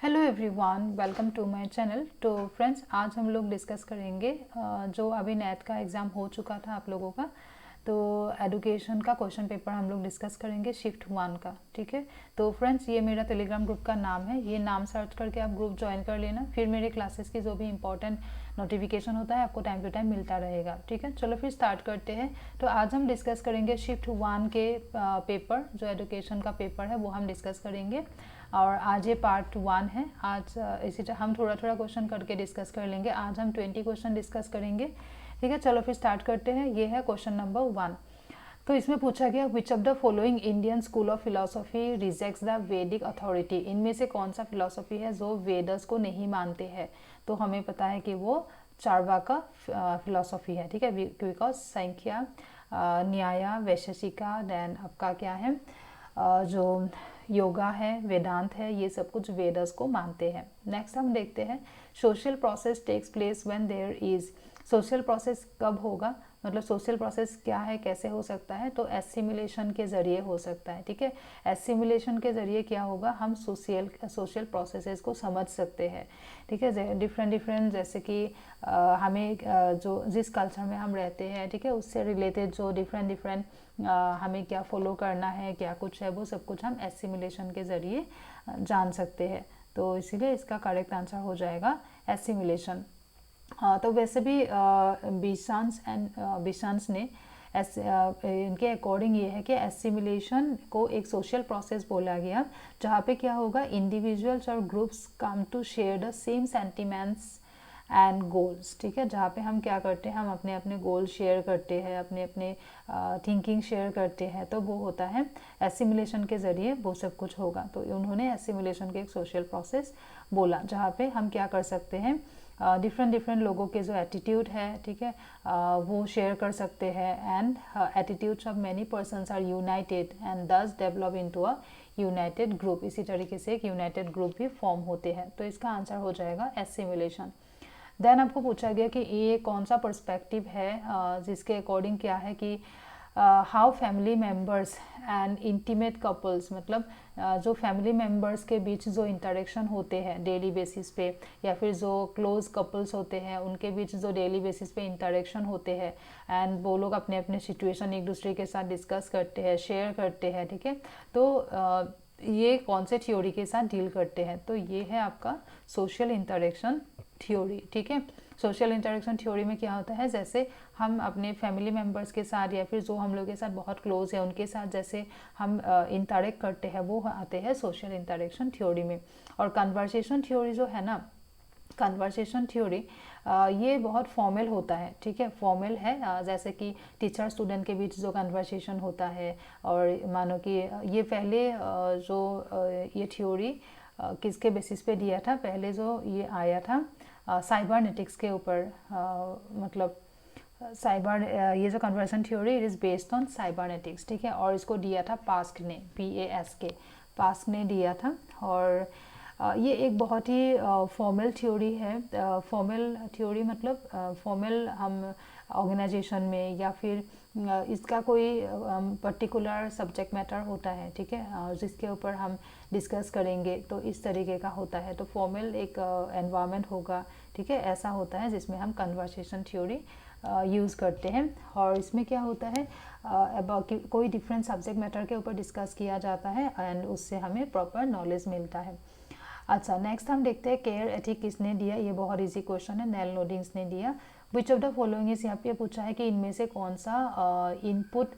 Hello everyone, welcome to my channel. तो friends, आज हम लोग डिस्कस करेंगे जो अभी नेट का एग्ज़ाम हो चुका था आप लोगों का। तो एडुकेशन का क्वेश्चन पेपर हम लोग डिस्कस करेंगे शिफ्ट 1 का। ठीक है। तो फ्रेंड्स, ये मेरा टेलीग्राम ग्रुप का नाम है, ये नाम सर्च करके आप ग्रुप ज्वाइन कर लेना। फिर मेरे क्लासेस की जो भी इंपॉर्टेंट नोटिफिकेशन होता है आपको टाइम टू टाइम मिलता रहेगा। ठीक है, चलो फिर स्टार्ट करते हैं। तो आज हम डिस्कस करेंगे शिफ्ट 1 के पेपर, जो एडुकेशन का पेपर है वो हम डिस्कस करेंगे। और आज ये पार्ट 1 है। आज इसी तरह हम थोड़ा थोड़ा क्वेश्चन करके डिस्कस कर लेंगे। आज हम 20 क्वेश्चन डिस्कस करेंगे। ठीक है, चलो फिर स्टार्ट करते हैं। ये है क्वेश्चन नंबर 1। तो इसमें पूछा गया, which of the following Indian school of philosophy rejects the वैदिक अथॉरिटी। इनमें से कौन सा फिलोसफी है जो वेदस को नहीं मानते हैं। तो हमें पता है कि वो चार्वाका फिलोसफी है। ठीक है, बिकॉज संख्या, न्याय, वैशेषिका, देन आपका क्या है, जो योगा है, वेदांत है, ये सब कुछ वेदस को मानते हैं। नेक्स्ट हम देखते हैं, social process takes place when there is. Social process कब होगा, मतलब सोशल प्रोसेस क्या है, कैसे हो सकता है। तो एसिमिलेशन के ज़रिए हो सकता है। ठीक है, एसिमिलेशन के ज़रिए क्या होगा, हम सोशल प्रोसेसेस को समझ सकते हैं। ठीक है, डिफरेंट डिफरेंट, जैसे कि हमें जो जिस कल्चर में हम रहते हैं, ठीक है, उससे रिलेटेड जो डिफरेंट डिफरेंट हमें क्या फॉलो करना है, क्या कुछ है, वो सब कुछ हम एसिमिलेशन के ज़रिए जान सकते हैं। तो इसीलिए इसका करेक्ट आंसर हो जाएगा एसिमिलेशन। तो वैसे भी बिशांस ने इनके अकॉर्डिंग ये है कि एसिमिलेशन को एक सोशल प्रोसेस बोला गया, जहाँ पे क्या होगा, इंडिविजुअल्स और groups come to share the same sentiments and goals. ठीक है, जहाँ पे हम क्या करते हैं, हम अपने अपने गोल शेयर करते हैं, अपने अपने थिंकिंग शेयर करते हैं। तो वो होता है एसिमिलेशन के ज़रिए वो सब कुछ होगा। तो उन्होंने एसिमिलेशन के एक सोशल प्रोसेस बोला, जहाँ पे हम क्या कर सकते हैं, डिफरेंट डिफरेंट लोगों के जो एटीट्यूड है, ठीक है, वो शेयर कर सकते हैं। And attitudes of many persons are united and thus develop into a united group. इसी तरीके से एक यूनाइटेड ग्रुप भी फॉर्म होते हैं। तो इसका आंसर हो जाएगा एसिमिलेशन। देन आपको पूछा गया कि ये कौन सा पर्सपेक्टिव है जिसके अकॉर्डिंग क्या है कि how family members and intimate couples, मतलब जो फैमिली मेम्बर्स के बीच जो इंटरेक्शन होते हैं डेली बेसिस पे, या फिर जो क्लोज कपल्स होते हैं उनके बीच जो डेली बेसिस पे इंटरेक्शन होते हैं, एंड वो लोग अपने अपने सिचुएशन एक दूसरे के साथ डिस्कस करते हैं, शेयर करते हैं। ठीक है, तो ये कौन से थ्योरी के साथ डील करते हैं। तो ये है आपका सोशल इंटरेक्शन थ्योरी। ठीक है, सोशल इंटरेक्शन थ्योरी में क्या होता है, जैसे हम अपने फैमिली मेम्बर्स के साथ या फिर जो हम लोग के साथ बहुत क्लोज है उनके साथ जैसे हम इंटरेक्ट करते हैं, वो आते हैं सोशल इंटरेक्शन थ्योरी में। और कन्वर्सेशन थ्योरी जो है ना, कन्वर्सेशन थ्योरी ये बहुत फॉर्मल होता है। ठीक है, फॉर्मल है, जैसे कि टीचर स्टूडेंट के बीच जो कन्वर्सेशन होता है। और मानो कि ये पहले ये थ्योरी किसके बेसिस पे दिया था, पहले जो ये आया था साइबरनेटिक्स के ऊपर, मतलब साइबर ये जो conversion theory it is based on cybernetics. ठीक है, और इसको दिया था पास्क ने, PASK, पास्क ने दिया था। और ये एक बहुत ही फॉर्मल थ्योरी है। फॉर्मल थ्योरी मतलब फॉर्मल हम ऑर्गेनाइजेशन में या फिर इसका कोई पर्टिकुलर सब्जेक्ट मैटर होता है। ठीक है, जिसके ऊपर हम डिस्कस करेंगे, तो इस तरीके का होता है। तो फॉर्मल एक एनवायरनमेंट होगा। ठीक है, ऐसा होता है जिसमें हम कन्वर्सेशन थ्योरी यूज़ करते हैं। और इसमें क्या होता है, कोई डिफरेंट सब्जेक्ट मैटर के ऊपर डिस्कस किया जाता है एंड उससे हमें प्रॉपर नॉलेज मिलता है। अच्छा, नेक्स्ट हम देखते हैं केयर एथिक किसने दिया। ये बहुत इजी क्वेश्चन है, नेल नोडिंग्स ने दिया। Which of the following is, यहाँ पे पूछा है कि इनमें से कौन सा इनपुट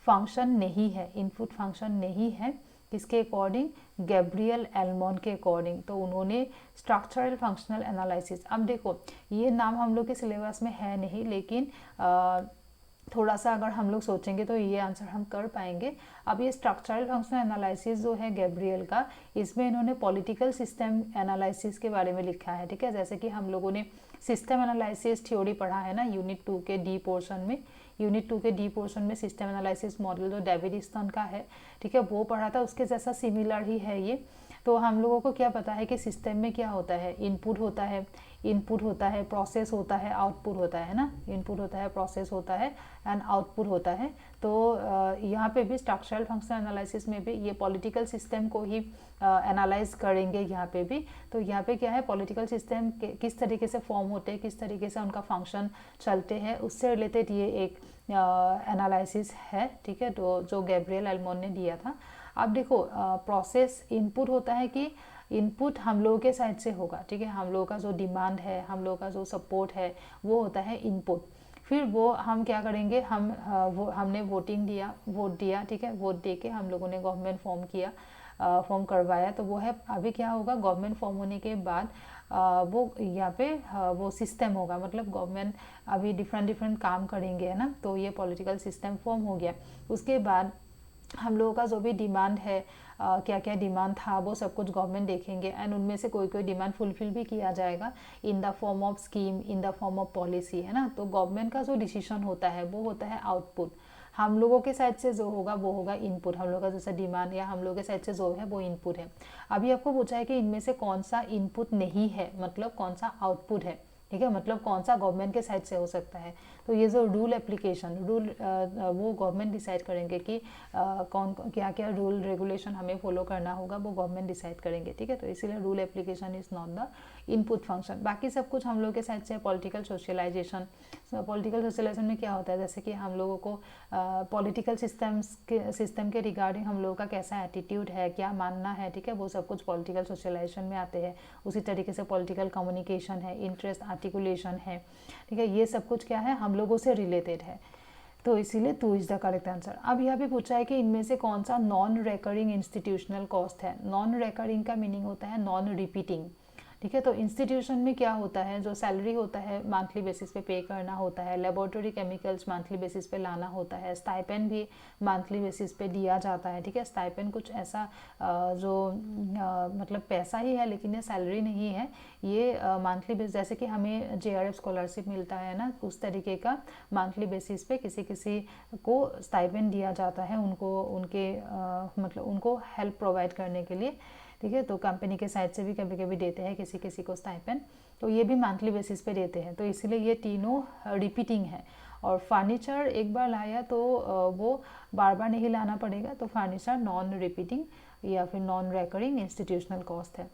फंक्शन नहीं है। इनपुट फंक्शन नहीं है किसके अकॉर्डिंग, गैब्रियल एल्मोन के अकॉर्डिंग। तो उन्होंने स्ट्रक्चरल फंक्शनल एनालिसिस, अब देखो ये नाम हम लोग के सिलेबस में है नहीं, लेकिन थोड़ा सा अगर हम लोग सोचेंगे तो ये आंसर हम कर पाएंगे। अब ये स्ट्रक्चरल फंक्शनल एनालिसिस जो है गैब्रियल का, इसमें इन्होंने पॉलिटिकल सिस्टम एनालिसिस के बारे में लिखा है। ठीक है, जैसे कि हम लोगों ने सिस्टम एनालिसिस थ्योरी पढ़ा है ना यूनिट 2 के डी पोर्शन में। यूनिट 2 के डी पोर्शन में सिस्टम एनालिसिस मॉडल जो डेविड स्टन का है, ठीक है, वो पढ़ा था। उसके जैसा सिमिलर ही है ये। तो हम लोगों को क्या पता है कि सिस्टम में क्या होता है, इनपुट होता है, प्रोसेस होता है, आउटपुट होता है ना, इनपुट होता है, प्रोसेस होता है एंड आउटपुट होता है। तो यहाँ पे भी स्ट्रक्चरल फंक्शनल एनालिसिस में भी ये पॉलिटिकल सिस्टम को ही एनालाइज करेंगे यहाँ पे भी। तो यहाँ पे क्या है, पॉलिटिकल सिस्टम किस तरीके से फॉर्म होते हैं, किस तरीके से उनका फंक्शन चलते हैं, उससे रिलेटेड ये एक एनालिसिस है, ठीक है, तो जो गैब्रियल एल्मोन ने दिया था। अब देखो प्रोसेस इनपुट होता है कि इनपुट हम लोगों के साइड से होगा, ठीक है, हम लोगों का जो डिमांड है, हम लोगों का जो सपोर्ट है वो होता है इनपुट। फिर वो हम क्या करेंगे, हमने वोट दिया, ठीक है, वोट दे के हम लोगों ने गवर्नमेंट फॉर्म करवाया। तो वो है, अभी क्या होगा, गवर्नमेंट फॉर्म होने के बाद वो यहाँ पे वो सिस्टम होगा, मतलब गवर्नमेंट अभी डिफरेंट काम करेंगे, है ना, तो ये पॉलिटिकल सिस्टम फॉर्म हो गया। उसके बाद हम लोगों का जो भी डिमांड है, क्या क्या डिमांड था, वो सब कुछ गवर्नमेंट देखेंगे एंड उनमें से कोई डिमांड फुलफिल भी किया जाएगा in the form of scheme, in the form of policy, है ना। तो गवर्नमेंट का जो डिसीजन होता है वो होता है आउटपुट। हम लोगों के साइड से जो होगा वो होगा इनपुट, हम लोगों का जैसा डिमांड या हम लोगों के साइड से जो है वो इनपुट है। अभी आपको पूछा है कि इनमें से कौन सा इनपुट नहीं है, मतलब कौन सा आउटपुट है, ठीक है, मतलब कौन सा गवर्नमेंट के साइड से हो सकता है। तो ये जो रूल एप्लीकेशन वो गवर्नमेंट डिसाइड करेंगे कि कौन क्या क्या रूल रेगुलेशन हमें फॉलो करना होगा, वो गवर्नमेंट डिसाइड करेंगे, ठीक है। तो इसीलिए rule application is not the input function. बाकी सब कुछ हम लोग के साइड से पॉलिटिकल सोशलाइजेशन। पॉलिटिकल सोशलाइजेशन में क्या होता है, जैसे कि हम लोगों को पॉलिटिकल सिस्टम के रिगार्डिंग हम लोगों का कैसा एटीट्यूड है, क्या मानना है, ठीक है, वो सब कुछ पॉलिटिकल सोशलाइजेशन में आते हैं। उसी तरीके से पॉलिटिकल कम्युनिकेशन है, इंटरेस्ट आर्टिकुलेशन है, ठीक है, ये सब कुछ क्या है, हम लोगों से रिलेटेड है। तो इसीलिए 2 इज द करेक्ट आंसर। अब यहाँ पे पूछा है कि इनमें से कौन सा नॉन रेकरिंग इंस्टीट्यूशनल कॉस्ट है। नॉन रेकरिंग का मीनिंग होता है नॉन रिपीटिंग, ठीक है। तो इंस्टीट्यूशन में क्या होता है, जो सैलरी होता है मंथली बेसिस पे करना होता है, लेबोरेटरी केमिकल्स मंथली बेसिस पे लाना होता है, स्टाइपेंड भी मंथली बेसिस पे दिया जाता है, ठीक है। स्टाइपेंड कुछ ऐसा जो मतलब पैसा ही है, लेकिन ये सैलरी नहीं है, ये मंथली बेसिस, जैसे कि हमें JRF स्कॉलरशिप मिलता है ना, उस तरीके का मंथली बेसिस पे किसी किसी को स्टाइपेंड दिया जाता है, उनको उनके मतलब उनको हेल्प प्रोवाइड करने के लिए, ठीक है। तो कंपनी के साइड से भी कभी कभी देते हैं किसी किसी को स्टाइपेंड, तो ये भी मंथली बेसिस पे देते हैं। तो इसीलिए ये तीनों रिपीटिंग है। और फर्नीचर एक बार लाया तो वो बार बार नहीं लाना पड़ेगा, तो फर्नीचर नॉन रिपीटिंग या फिर नॉन रेकरिंग इंस्टीट्यूशनल कॉस्ट है।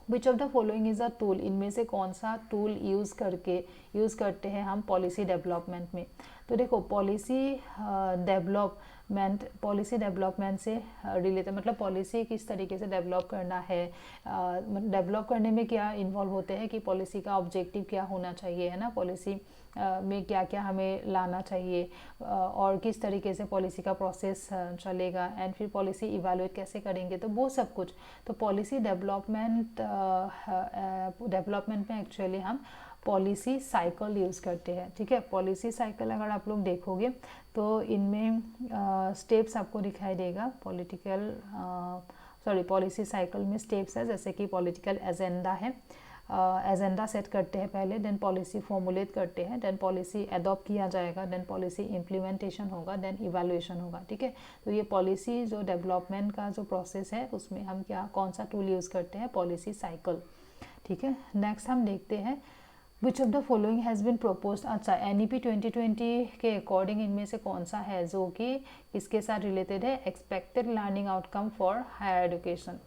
Which of the following is a tool, इनमें से कौन सा टूल यूज़ करते हैं हम पॉलिसी डेवलपमेंट में। तो देखो पॉलिसी डेवलपमेंट से रिलेटेड, मतलब पॉलिसी किस तरीके से डेवलप करना है, डेवलप करने में क्या इन्वॉल्व होते हैं कि पॉलिसी का ऑब्जेक्टिव क्या होना चाहिए, है ना, पॉलिसी में क्या क्या हमें लाना चाहिए, और किस तरीके से पॉलिसी का प्रोसेस चलेगा, एंड फिर पॉलिसी इवैल्यूएट कैसे करेंगे, तो वो सब कुछ। तो पॉलिसी डेवलपमेंट में एक्चुअली हम पॉलिसी साइकिल यूज़ करते हैं, ठीक है। पॉलिसी साइकिल अगर आप लोग देखोगे तो इनमें स्टेप्स आपको दिखाई देगा, पॉलिसी साइकिल में स्टेप्स है, जैसे कि पॉलिटिकल एजेंडा है, एजेंडा सेट करते हैं पहले, देन पॉलिसी फॉर्मुलेट करते हैं, देन पॉलिसी अडॉप्ट किया जाएगा, देन पॉलिसी इम्प्लीमेंटेशन होगा, देन इवैल्यूएशन होगा, ठीक है। तो ये पॉलिसी जो डेवलपमेंट का जो प्रोसेस है उसमें हम कौन सा टूल यूज़ करते हैं, पॉलिसी साइकिल, ठीक है। नेक्स्ट हम देखते हैं which of the following has been proposed. अच्छा, NEP 2020 के अकॉर्डिंग इनमें से कौन सा है जो कि किसके साथ रिलेटेड है, expected learning outcome for higher education.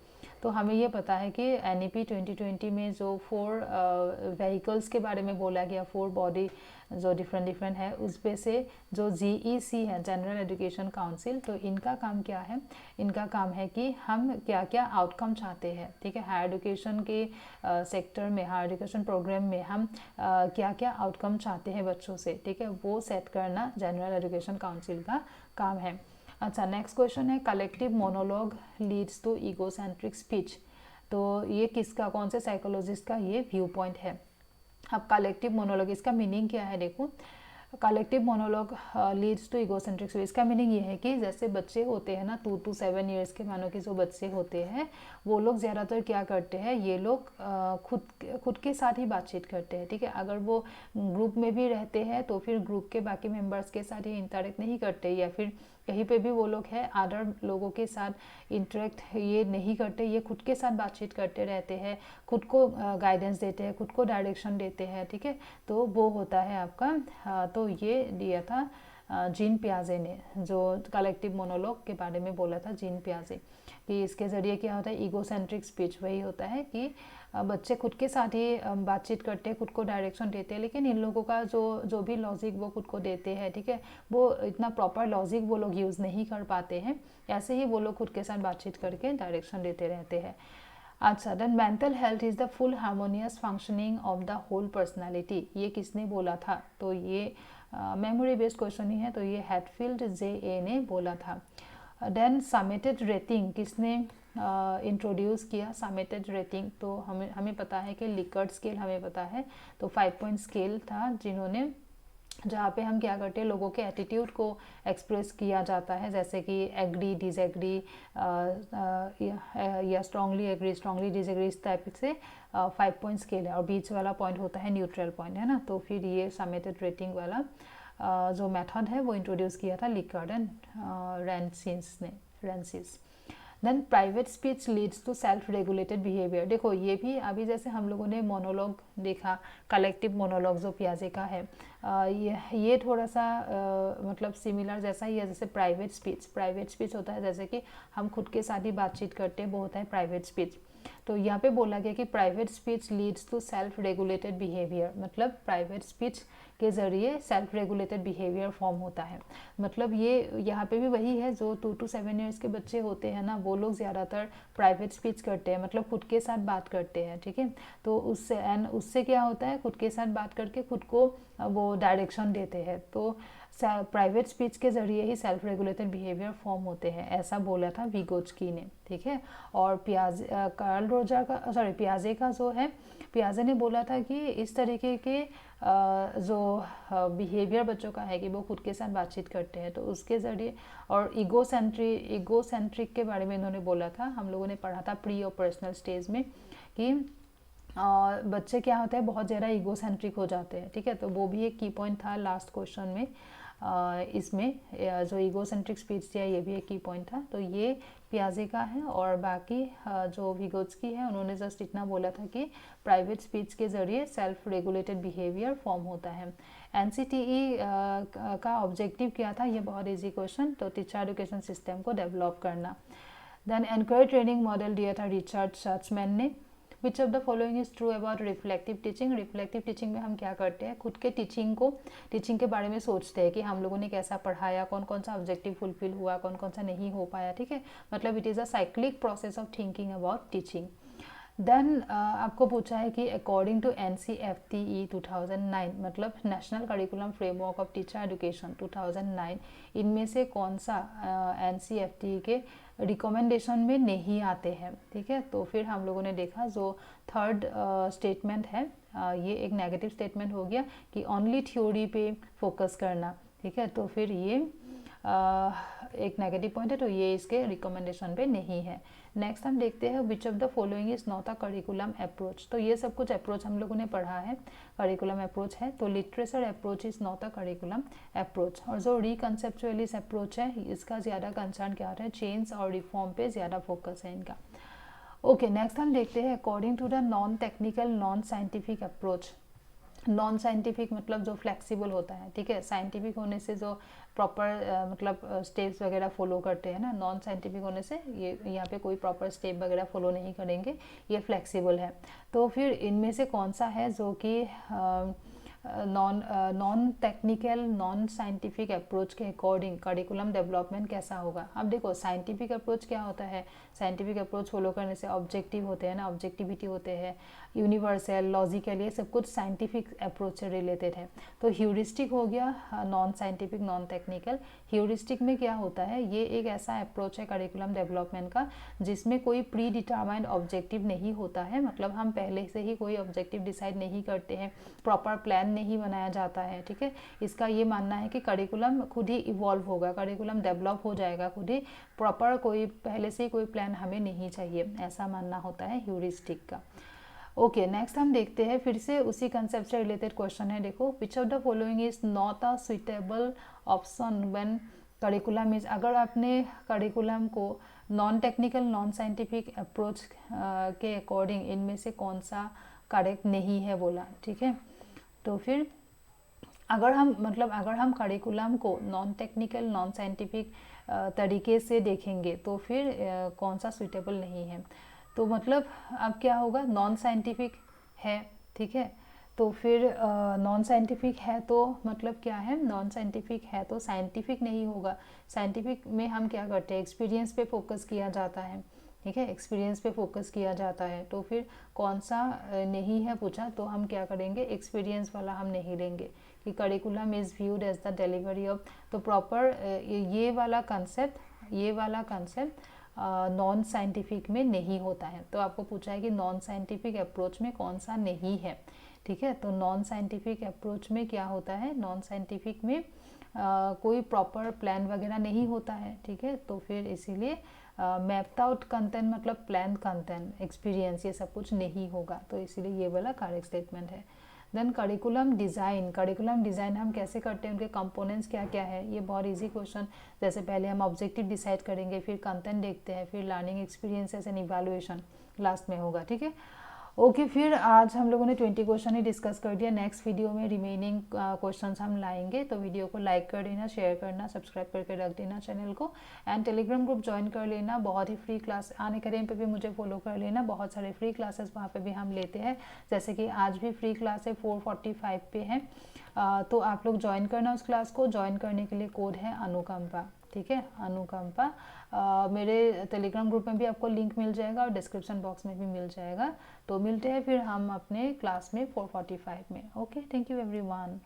तो हमें ये पता है कि NEP 2020 में जो 4 व्हीकल्स के बारे में बोला गया, 4 बॉडी जो डिफरेंट है, उस पे से जो GEC है, जनरल एजुकेशन काउंसिल, तो इनका काम क्या है, इनका काम है कि हम क्या क्या आउटकम चाहते हैं, ठीक है, हायर एजुकेशन के सेक्टर में, हायर एजुकेशन प्रोग्राम में हम क्या क्या आउटकम चाहते हैं बच्चों से, ठीक है, वो सेट करना जनरल एजुकेशन काउंसिल का काम है। अच्छा, नेक्स्ट क्वेश्चन है collective monologue leads to egocentric speech. तो ये किसका, कौन से साइकोलॉजिस्ट का ये व्यू पॉइंट है। अब कलेक्टिव मोनोलॉग, इसका मीनिंग क्या है, देखो collective monologue leads to egocentric speech. इसका मीनिंग ये है कि जैसे बच्चे होते हैं ना, 2 to 7 ईयर्स के मानो कि जो बच्चे होते हैं, वो लोग ज़्यादातर क्या करते हैं, ये लोग खुद के साथ ही बातचीत करते हैं, ठीक है। अगर वो ग्रुप में भी रहते हैं तो फिर ग्रुप के बाकी मेंबर्स के साथ ये इंटरेक्ट नहीं करते, या फिर कहीं पे भी वो लोग हैं अदर लोगों के साथ इंटरेक्ट ये नहीं करते, ये खुद के साथ बातचीत करते रहते हैं, खुद को गाइडेंस देते हैं, खुद को डायरेक्शन देते हैं, ठीक है। तो वो होता है आपका तो ये दिया था जीन पियाजे ने, जो कलेक्टिव मोनोलॉग के बारे में बोला था जीन पियाजे, कि इसके ज़रिए क्या होता है, ईगोसेंट्रिक स्पीच वही होता है कि बच्चे खुद के साथ ही बातचीत करते हैं, खुद को डायरेक्शन देते हैं, लेकिन इन लोगों का जो भी लॉजिक वो खुद को देते हैं, ठीक है, वो इतना प्रॉपर लॉजिक वो लोग यूज़ नहीं कर पाते हैं, ऐसे ही वो लोग खुद के साथ बातचीत करके डायरेक्शन देते रहते हैं। अच्छा, then mental health is the full harmonious functioning of the whole personality, ये किसने बोला था, तो ये मेमोरी बेस्ड क्वेश्चन ही है, तो ये हैटफील्ड जे ने बोला था। देन समेटेड रेटिंग किसने इंट्रोड्यूस किया, समेटेड रेटिंग, तो हमें पता है कि लिकर्ट स्केल हमें पता है, तो 5 पॉइंट स्केल था जिन्होंने, जहाँ पे हम क्या करते हैं, लोगों के एटीट्यूड को एक्सप्रेस किया जाता है, जैसे कि एग्री, डिसएग्री या स्ट्रांगली एग्री, स्ट्रांगली डिसएग्री, इस टाइप से 5 पॉइंट स्केल है, और बीच वाला पॉइंट होता है न्यूट्रल पॉइंट, है ना। तो फिर ये समेटेड रेटिंग वाला जो मेथड है वो इंट्रोड्यूस किया था Likert and Rensis. Then private speech leads to self regulated behaviour, देखो ये भी अभी जैसे हम लोगों ने मोनोलॉग देखा, कलेक्टिव मोनोलॉग जो पियाजे का है, ये थोड़ा सा मतलब सिमिलर जैसा ही है जैसे प्राइवेट स्पीच होता है, जैसे कि हम खुद के साथ ही बातचीत करते हैं, वो होता है प्राइवेट स्पीच। तो यहाँ पे बोला गया कि private speech leads to self regulated behaviour, मतलब प्राइवेट स्पीच के ज़रिए सेल्फ रेगुलेटेड बिहेवियर फॉर्म होता है। मतलब ये यहाँ पे भी वही है, जो 2 to 7 ईयर्स के बच्चे होते हैं ना, वो लोग ज़्यादातर प्राइवेट स्पीच करते हैं, मतलब खुद के साथ बात करते हैं, ठीक है। तो उससे क्या होता है, खुद के साथ बात करके खुद को वो डायरेक्शन देते हैं, तो प्राइवेट स्पीच के ज़रिए ही सेल्फ रेगुलेटेड बिहेवियर फॉर्म होते हैं, ऐसा बोला था विगोच्की ने, ठीक है। और पियाजे का जो है, पियाजे ने बोला था कि इस तरीके के जो बिहेवियर बच्चों का है कि वो खुद के साथ बातचीत करते हैं, तो उसके ज़रिए, और ईगोसेंट्रिक के बारे में इन्होंने बोला था, हम लोगों ने पढ़ा था प्री और पर्सनल स्टेज में, कि बच्चे क्या होते हैं, बहुत ज़्यादा ईगोसेंट्रिक हो जाते हैं, ठीक है। तो वो भी एक की पॉइंट था लास्ट क्वेश्चन में, इसमें जो ईगोसेंट्रिक स्पीच दिया, ये भी एक की पॉइंट था। तो ये पियाजे का है, और बाकी जो विगोच्की है उन्होंने जस्ट इतना बोला था कि प्राइवेट स्पीच के ज़रिए सेल्फ रेगुलेटेड बिहेवियर फॉर्म होता है। एनसीटीई का ऑब्जेक्टिव क्या था, ये बहुत इजी क्वेश्चन, तो टीचर एजुकेशन सिस्टम को डेवलप करना। देन एनक्वायरी ट्रेनिंग मॉडल दिया था रिचर्ड चर्चमैन ने। Which of the following is true about reflective teaching, reflective teaching में हम क्या करते हैं, खुद के टीचिंग के बारे में सोचते हैं कि हम लोगों ने कैसा पढ़ाया, कौन कौन सा ऑब्जेक्टिव फुलफिल हुआ, कौन कौन सा नहीं हो पाया, ठीक है। मतलब it is a cyclic process of thinking about teaching. Then आपको पूछा है कि अकॉर्डिंग टू NCFTE 2009, मतलब national curriculum framework of teacher education 2009, इनमें से कौन सा NCFTE के रिकमेंडेशन में नहीं आते हैं, ठीक है। तो फिर हम लोगों ने देखा जो थर्ड स्टेटमेंट है, ये एक नेगेटिव स्टेटमेंट हो गया कि ओनली थ्योरी पे फोकस करना, ठीक है। तो फिर ये एक नेगेटिव पॉइंट है, तो ये इसके रिकमेंडेशन पे नहीं है। नेक्स्ट हम देखते हैं which of the following is not a curriculum approach, तो ये सब कुछ अप्रोच हम लोगों ने पढ़ा है, करिकुलम अप्रोच है, तो literature approach is not a curriculum approach. और जो रिकन्सेप्चुअलिस्ट अप्रोच है, इसका ज़्यादा कंसर्न क्या होता है, चेंज और रिफॉर्म पे ज़्यादा फोकस है इनका। ओके, नेक्स्ट हम देखते हैं according to the non technical non scientific approach. Non scientific मतलब जो फ्लेक्सिबल होता है, ठीक है। साइंटिफिक होने से जो प्रॉपर मतलब स्टेप्स वगैरह फॉलो करते हैं ना, नॉन साइंटिफिक होने से ये यहाँ पे कोई प्रॉपर स्टेप वगैरह फॉलो नहीं करेंगे, ये फ्लेक्सिबल है। तो फिर इनमें से कौन सा है जो कि non technical non scientific approach के अकॉर्डिंग करिकुलम डेवलपमेंट कैसा होगा। अब देखो साइंटिफिक अप्रोच क्या होता है, साइंटिफिक अप्रोच फॉलो करने से ऑब्जेक्टिव होते हैं ना, ऑब्जेक्टिविटी होते हैं, यूनिवर्सल, लॉजिकल, ये सब कुछ साइंटिफिक अप्रोच से रिलेटेड है। तो ह्यूरिस्टिक हो गया non scientific non technical. Heuristic में क्या होता है, ये एक ऐसा अप्रोच है करिकुलम डेवलपमेंट का जिसमें कोई प्री डिटरमाइंड ऑब्जेक्टिव नहीं होता है, मतलब हम पहले से ही कोई ऑब्जेक्टिव डिसाइड नहीं करते हैं, प्रॉपर प्लान नहीं बनाया जाता है, ठीक है। इसका ये मानना है कि करिकुलम खुद ही इवॉल्व होगा, करिकुलम डेवलप हो जाएगा खुद ही, प्रॉपर कोई पहले से ही कोई प्लान हमें नहीं चाहिए, ऐसा मानना होता है ह्यूरिस्टिक का। ओके, नेक्स्ट हम देखते हैं, फिर से उसी कंसेप्ट से रिलेटेड क्वेश्चन है। देखो, which of the following is not a suitable option when curriculum is, अगर आपने करिकुलम को non technical non scientific approach के अकॉर्डिंग इनमें से कौन सा करेक्ट नहीं है बोला, ठीक है, तो फिर अगर हम करिकुलम को नॉन टेक्निकल नॉन साइंटिफिक तरीके से देखेंगे तो फिर कौन सा सूटेबल नहीं है, तो मतलब अब क्या होगा, नॉन साइंटिफिक है, ठीक है, तो फिर नॉन साइंटिफिक है तो मतलब क्या है, नॉन साइंटिफिक है तो साइंटिफिक नहीं होगा। साइंटिफिक में हम क्या करते हैं, एक्सपीरियंस पे फोकस किया जाता है, ठीक है, एक्सपीरियंस पे फोकस किया जाता है, तो फिर कौन सा नहीं है पूछा तो हम क्या करेंगे, एक्सपीरियंस वाला हम नहीं लेंगे कि curriculum is viewed as the delivery of, तो प्रॉपर ये वाला कंसेप्ट नॉन साइंटिफिक में नहीं होता है। तो आपको पूछा है कि नॉन साइंटिफिक अप्रोच में कौन सा नहीं है, ठीक है, तो नॉन साइंटिफिक अप्रोच में क्या होता है, नॉन साइंटिफिक में कोई प्रॉपर प्लान वगैरह नहीं होता है, ठीक है, तो फिर इसीलिए मैप्ड आउट कंटेंट मतलब प्लान कंटेंट एक्सपीरियंस ये सब कुछ नहीं होगा, तो इसीलिए ये वाला करेक्ट स्टेटमेंट है। देन करिकुलम डिज़ाइन हम कैसे करते हैं, उनके कंपोनेंट्स क्या क्या है, ये बहुत इजी क्वेश्चन, जैसे पहले हम ऑब्जेक्टिव डिसाइड करेंगे, फिर कंटेंट देखते हैं, फिर learning experiences and evaluation last में होगा, ठीक है। ओके, फिर आज हम लोगों ने 20 क्वेश्चन ही डिस्कस कर दिया, नेक्स्ट वीडियो में रिमेनिंग क्वेश्चंस हम लाएंगे, तो वीडियो को लाइक कर देना, शेयर करना, सब्सक्राइब करके रख देना चैनल को, एंड टेलीग्राम ग्रुप ज्वाइन कर लेना, बहुत ही फ्री क्लास, आने करें पे भी मुझे फॉलो कर लेना, बहुत सारे फ्री क्लासेस वहाँ पे भी हम लेते हैं, जैसे कि आज भी फ्री क्लास है 4:45 पे है, तो आप लोग ज्वाइन करना उस क्लास को, ज्वाइन करने के लिए कोड है अनुकंपा, ठीक है, अनुकंपा। मेरे टेलीग्राम ग्रुप में भी आपको लिंक मिल जाएगा और डिस्क्रिप्शन बॉक्स में भी मिल जाएगा, तो मिलते हैं फिर हम अपने क्लास में 4:45 में। Okay, thank you everyone.